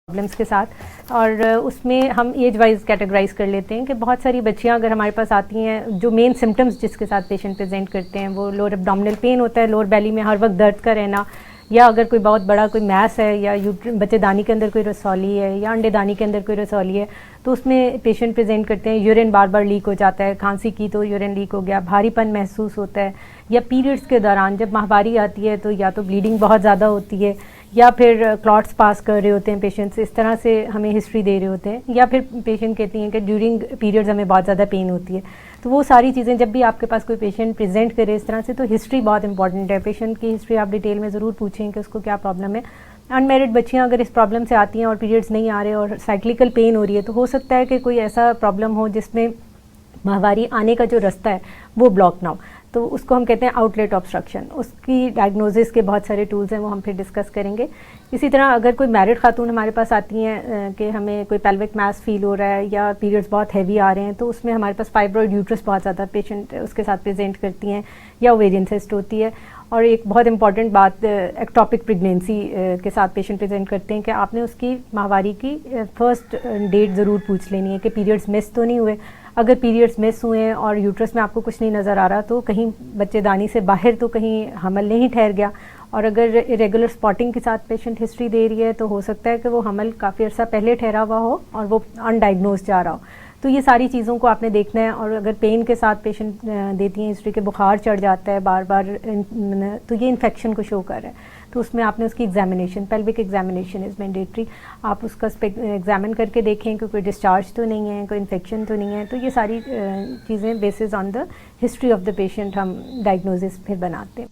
Problems के साथ। और उसमें हम एज वाइज कैटेगराइज कर लेते हैं कि बहुत सारी बच्चियां अगर हमारे पास आती हैं, जो मेन सिम्टम्स जिसके साथ पेशेंट प्रेजेंट करते हैं वो लोअर एब्डोमिनल पेन होता है, लोअर बेली में हर वक्त दर्द का रहना, या अगर कोई बहुत बड़ा कोई मैस है, या बच्चेदानी के अंदर कोई रसौली है, या अंडेदानी के अंदर कोई रसौली है, तो उसमें पेशेंट प्रेजेंट करते हैं यूरिन बार बार लीक हो जाता है, खांसी की तो यूरिन लीक हो गया, भारीपन महसूस होता है, या पीरियड्स के दौरान जब माहवारी आती है तो या तो ब्लीडिंग बहुत ज़्यादा होती है, या फिर क्लॉट्स पास कर रहे होते हैं पेशेंट्स, इस तरह से हमें हिस्ट्री दे रहे होते हैं, या फिर पेशेंट कहती हैं कि ड्यूरिंग पीरियड्स हमें बहुत ज़्यादा पेन होती है। तो वो सारी चीज़ें जब भी आपके पास कोई पेशेंट प्रेजेंट करे इस तरह से, तो हिस्ट्री बहुत इंपॉर्टेंट है। पेशेंट की हिस्ट्री आप डिटेल में ज़रूर पूछें कि उसको क्या प्रॉब्लम है। अनमेरिड बच्चियां अगर इस प्रॉब्लम से आती हैं और पीरियड्स नहीं आ रहे और साइक्लिकल पेन हो रही है, तो हो सकता है कि कोई ऐसा प्रॉब्लम हो जिसमें माहवारी आने का जो रास्ता है वो ब्लॉक ना हो, तो उसको हम कहते हैं आउटलेट ऑब्स्ट्रक्शन। उसकी डायग्नोसिस के बहुत सारे टूल्स हैं, वो हम फिर डिस्कस करेंगे। इसी तरह अगर कोई मैरिड खातून हमारे पास आती हैं कि हमें कोई पेल्विक मास फील हो रहा है या पीरियड्स बहुत हैवी आ रहे हैं, तो उसमें हमारे पास फाइब्रॉइड यूट्रस बहुत ज़्यादा पेशेंट उसके साथ प्रेजेंट करती हैं, या ओवेरियन सिस्ट होती है। और एक बहुत इंपॉर्टेंट बात, एक्टोपिक प्रेगनेंसी के साथ पेशेंट प्रेजेंट करते हैं कि आपने उसकी माहवारी की फर्स्ट डेट ज़रूर पूछ लेनी है कि पीरियड्स मिस तो नहीं हुए। अगर पीरियड्स मिस हुए हैं और यूट्रस में आपको कुछ नहीं नज़र आ रहा, तो कहीं बच्चेदानी से बाहर तो कहीं हमल नहीं ठहर गया। और अगर इरेगुलर स्पॉटिंग के साथ पेशेंट हिस्ट्री दे रही है, तो हो सकता है कि वो हमल काफ़ी अर्सा पहले ठहरा हुआ हो और वो अनडायग्नोज जा रहा हो। तो ये सारी चीज़ों को आपने देखना है। और अगर पेन के साथ पेशेंट देती हैं हिस्ट्री के बुखार चढ़ जाता है बार बार, तो ये इन्फेक्शन को शो कर रहा है, तो उसमें आपने उसकी examination, pelvic examination is mandatory. आप उसका एग्जामिन करके देखें कि कोई डिस्चार्ज तो नहीं है, कोई इन्फेक्शन तो नहीं है। तो ये सारी चीज़ें basis on the history of the patient हम डायग्नोसिस फिर बनाते हैं।